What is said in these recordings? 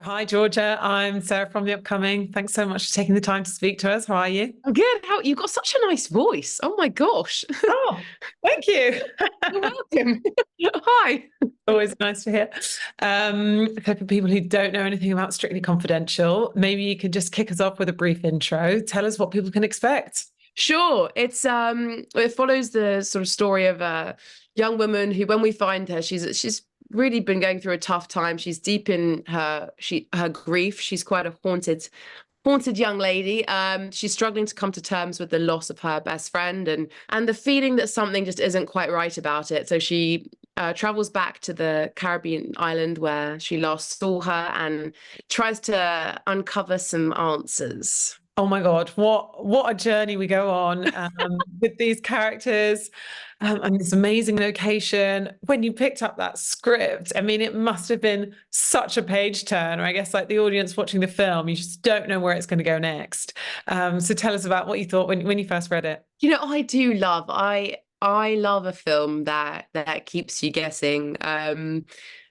Hi, Georgia. I'm Sarah from The Upcoming. Thanks so much for taking the time to speak to us. How are you? I'm good. How you've got such a nice voice. Oh my gosh. Oh, thank you. You're welcome. Hi. Always nice to hear. So for people who don't know anything about Strictly Confidential, maybe you could just kick us off with a brief intro. Tell us what people can expect. Sure. It follows the sort of story of a young woman who, when we find her, she's really been going through a tough time. She's deep in her grief. She's quite a haunted young lady. She's struggling to come to terms with the loss of her best friend and the feeling that something just isn't quite right about it. So she travels back to the Caribbean island where she last saw her and tries to uncover some answers. Oh my God, what a journey we go on with these characters and this amazing location. When you picked up that script, I mean, it must have been such a page turner. I guess like the audience watching the film, you just don't know where it's going to go next. So tell us about what you thought when you first read it. I do love I love a film that keeps you guessing.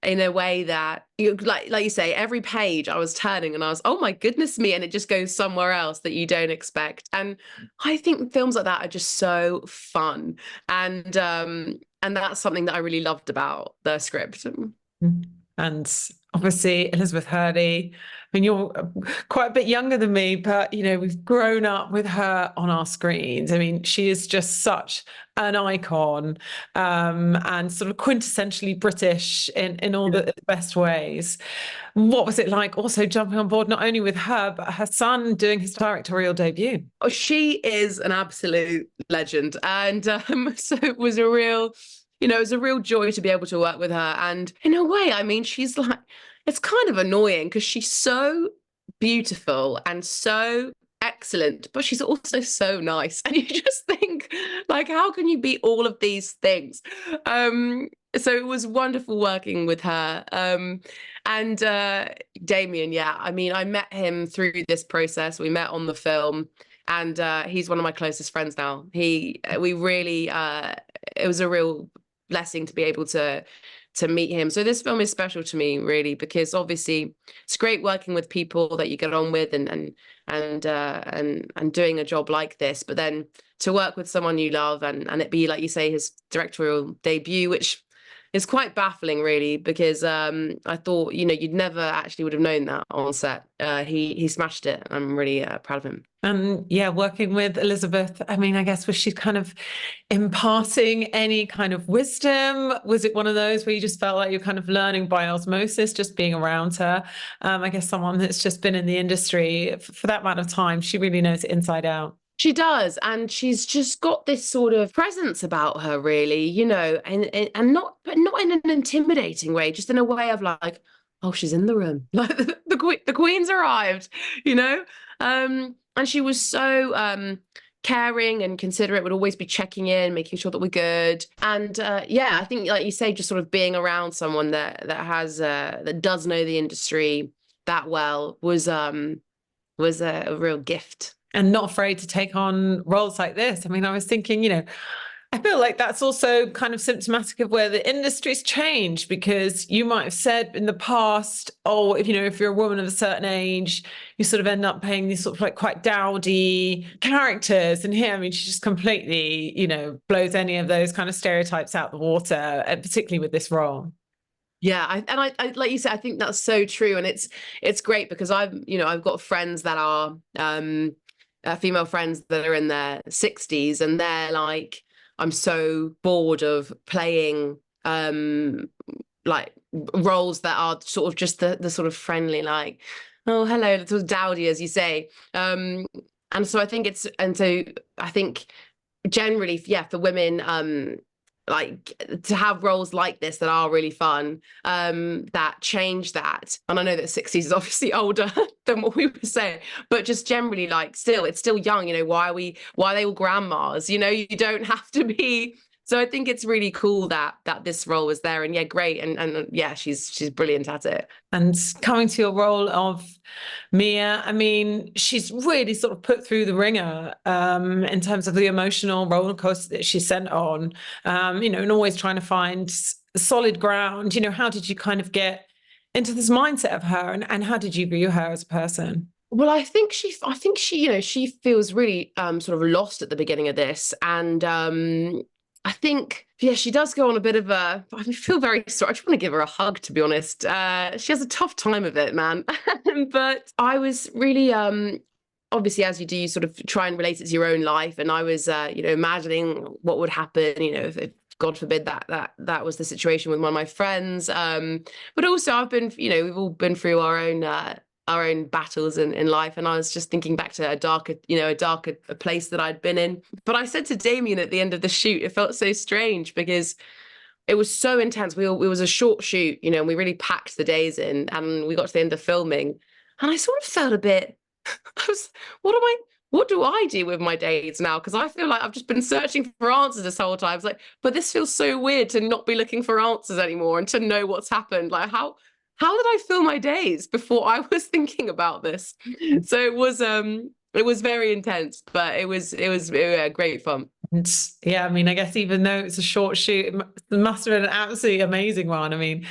In a way that like you say, every page I was turning and I was, oh my goodness me, and it just goes somewhere else that you don't expect. And I think films like that are just so fun. And that's something that I really loved about the script. And obviously Elizabeth Hurley. I mean, you're quite a bit younger than me, but we've grown up with her on our screens. I mean, she is just such an icon, and sort of quintessentially British in all the best ways. What was it like also jumping on board not only with her, but her son doing his directorial debut? Oh, she is an absolute legend. And so it was a real joy to be able to work with her. And in a way, I mean, she's like, it's kind of annoying because she's so beautiful and so excellent, but she's also so nice. And you just think, like, how can you be all of these things? So it was wonderful working with her. And Damien, yeah, I mean, I met him through this process. We met on the film, and he's one of my closest friends now. We really, it was a real blessing to be able to meet him. So this film is special to me, really, because obviously it's great working with people that you get on with and doing a job like this, but then to work with someone you love and it be, like you say, his directorial debut, which is quite baffling, really, because I thought, you'd never actually would have known that on set. He smashed it. I'm really proud of him. And yeah, working with Elizabeth, I mean, I guess was she kind of imparting any kind of wisdom? Was it one of those where you just felt like you're kind of learning by osmosis, just being around her? I guess someone that's just been in the industry for that amount of time, she really knows it inside out. She does, and she's just got this sort of presence about her, really, and not in an intimidating way, just in a way of like, oh, she's in the room, like the queen's arrived, you know. And she was so caring and considerate, would always be checking in, making sure that we're good. And yeah, I think, like you say, just sort of being around someone that does know the industry that well was a real gift. And not afraid to take on roles like this. I mean, I was thinking, I feel like that's also kind of symptomatic of where the industry's changed, because you might have said in the past, oh, if you're a woman of a certain age, you sort of end up playing these sort of like quite dowdy characters. And here, I mean, she just completely, blows any of those kind of stereotypes out the water, and particularly with this role. Yeah, I like you said, I think that's so true, and it's great because I've got friends that are female friends that are in their 60s, and they're like, I'm so bored of playing like roles that are sort of just the sort of friendly, like, oh, hello, little dowdy, as you say. And so I think generally, yeah, for women, like to have roles like this that are really fun, that change that. And I know that 60s is obviously older than what we were saying, but just generally, like, it's still young, why are they all grandmas? You don't have to be. So I think it's really cool that this role was there, and yeah, great, and yeah, she's brilliant at it. And coming to your role of Mia, I mean, she's really sort of put through the ringer in terms of the emotional roller coaster that she's sent on, and always trying to find solid ground. How did you kind of get into this mindset of her, and how did you view her as a person? Well, I think she, she feels really sort of lost at the beginning of this. And I think, yeah, she does go on a bit of I feel very sorry. I just want to give her a hug, to be honest. She has a tough time of it, man. But I was really, obviously, as you do, you sort of try and relate it to your own life. And I was, imagining what would happen, if God forbid that was the situation with one of my friends. But also I've been, we've all been through our own battles in life. And I was just thinking back to a darker place that I'd been in. But I said to Damien at the end of the shoot, it felt so strange because it was so intense. It was a short shoot, and we really packed the days in, and we got to the end of filming. And I sort of felt a bit, what do I do with my days now? Because I feel like I've just been searching for answers this whole time. It's like, but this feels so weird to not be looking for answers anymore and to know what's happened. Like how did I fill my days before I was thinking about this? So it was very intense, but it was great fun. And yeah, I mean, I guess even though it's a short shoot, it must have been an absolutely amazing one. I mean,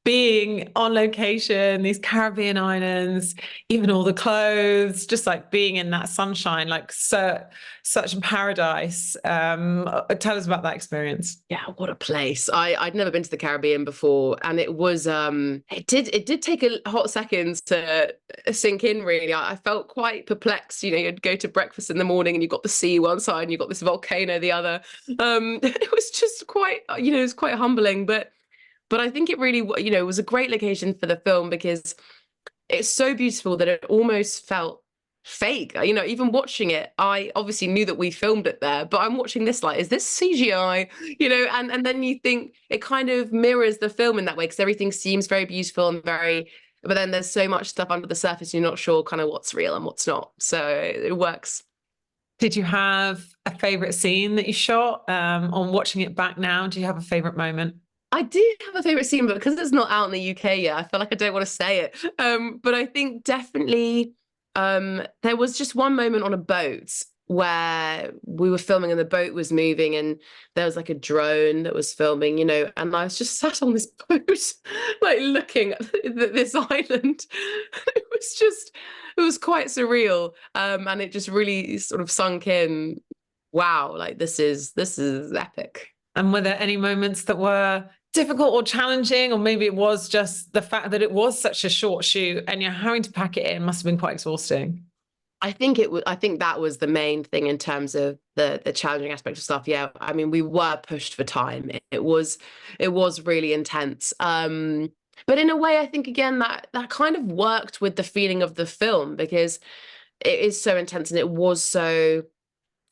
being on location, these Caribbean islands, even all the clothes, just like being in that sunshine, like such a paradise. Tell us about that experience. Yeah, what a place. I'd never been to the Caribbean before, and it was it did take a hot second to sink in, really. I felt quite perplexed. You'd go to breakfast in the morning and you've got the sea one side and you've got this volcano the other. It was just quite, it was quite humbling, but I think it really, was a great location for the film because it's so beautiful that it almost felt fake. Even watching it, I obviously knew that we filmed it there, but I'm watching this like, is this CGI? And then you think it kind of mirrors the film in that way because everything seems very beautiful and but then there's so much stuff under the surface, you're not sure kind of what's real and what's not. So it works. Did you have a favorite scene that you shot? On watching it back now, do you have a favorite moment? I do have a favorite scene, but because it's not out in the UK yet, I feel like I don't want to say it. But I think definitely there was just one moment on a boat where we were filming and the boat was moving and there was like a drone that was filming, and I was just sat on this boat, like looking at this island. It was quite surreal. And it just really sort of sunk in. Wow, like this is epic. And were there any moments that were difficult or challenging, or maybe it was just the fact that it was such a short shoot and you're having to pack it in must have been quite exhausting? I think that was the main thing in terms of the challenging aspect of stuff. Yeah, I mean, we were pushed for time. It was really intense. But in a way, I think again that kind of worked with the feeling of the film because it is so intense and it was so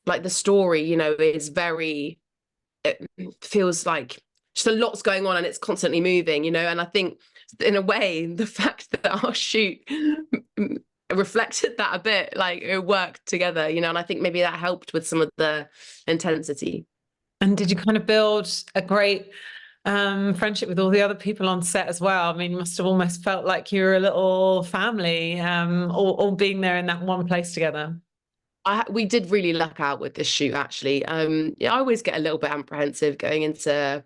like the story, is very. It feels like just a lot's going on and it's constantly moving, and I think in a way the fact that our shoot reflected that a bit, like it worked together, and I think maybe that helped with some of the intensity. And did you kind of build a great friendship with all the other people on set as well? I mean, you must have almost felt like you were a little family, all being there in that one place together. We did really luck out with this shoot, actually. Yeah, I always get a little bit apprehensive going into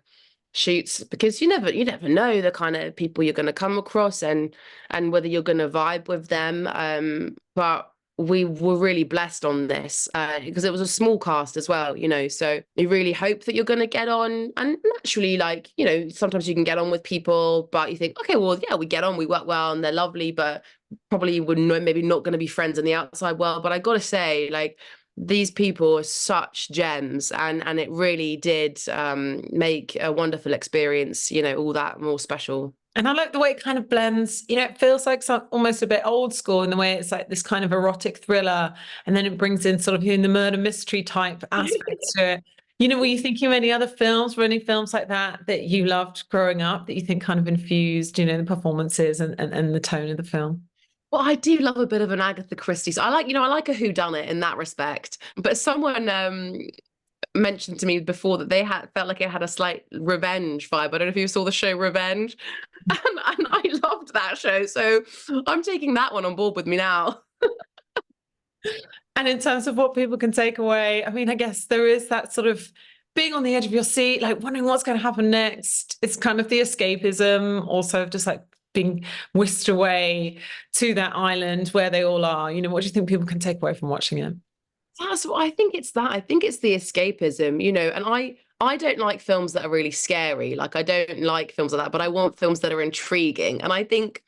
shoots because you never know the kind of people you're going to come across and whether you're going to vibe with them. But we were really blessed on this because it was a small cast as well, so you really hope that you're going to get on. And naturally, like, sometimes you can get on with people, but you think, okay, well, yeah, we get on, we work well and they're lovely, but probably maybe not going to be friends in the outside world. But I got to say, like, these people are such gems and it really did make a wonderful experience, all that more special. And I like the way it kind of blends, it feels like almost a bit old school in the way it's like this kind of erotic thriller. And then it brings in sort of the murder mystery type aspects to it. Were you thinking of any other films or any films like that you loved growing up that you think kind of infused, the performances and the tone of the film? Well, I do love a bit of an Agatha Christie. So I like a whodunit in that respect. But someone mentioned to me before that they felt like it had a slight revenge vibe. I don't know if you saw the show Revenge. And I loved that show. So I'm taking that one on board with me now. And in terms of what people can take away, I mean, I guess there is that sort of being on the edge of your seat, like wondering what's going to happen next. It's kind of the escapism, also just like being whisked away to that island where they all are? You know, what do you think people can take away from watching it? That's what I think. It's that. I think it's the escapism, you know, and I don't like films that are really scary. Like I don't like films like that, but I want films that are intriguing. And I think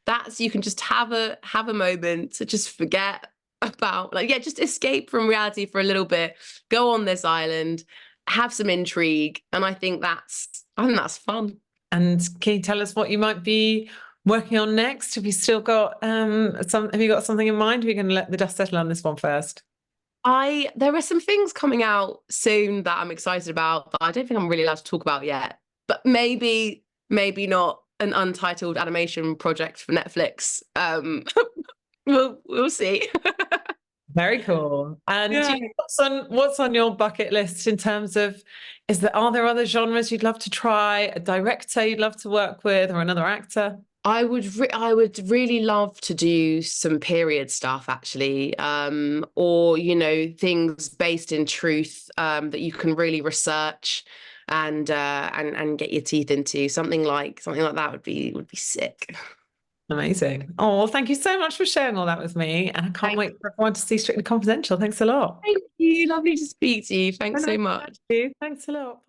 that's, you can just have a moment to just forget about, like, yeah, just escape from reality for a little bit, go on this island, have some intrigue. And I think that's fun. And can you tell us what you might be working on next? Have you still got have you got something in mind? Or are you going to let the dust settle on this one first? There are some things coming out soon that I'm excited about that I don't think I'm really allowed to talk about yet. But maybe not an untitled animation project for Netflix. We'll see. Very cool. And Yeah. what's on your bucket list in terms of, are there other genres you'd love to try, a director you'd love to work with, or another actor? I would really love to do some period stuff, actually, or you know, things based in truth, that you can really research and get your teeth into. Something like that would be sick. Amazing. Oh, well, thank you so much for sharing all that with me. And I can't wait for everyone to see Strictly Confidential. Thanks a lot. Thank you. Lovely to speak to you. Thanks so much. Thank you. Thanks a lot.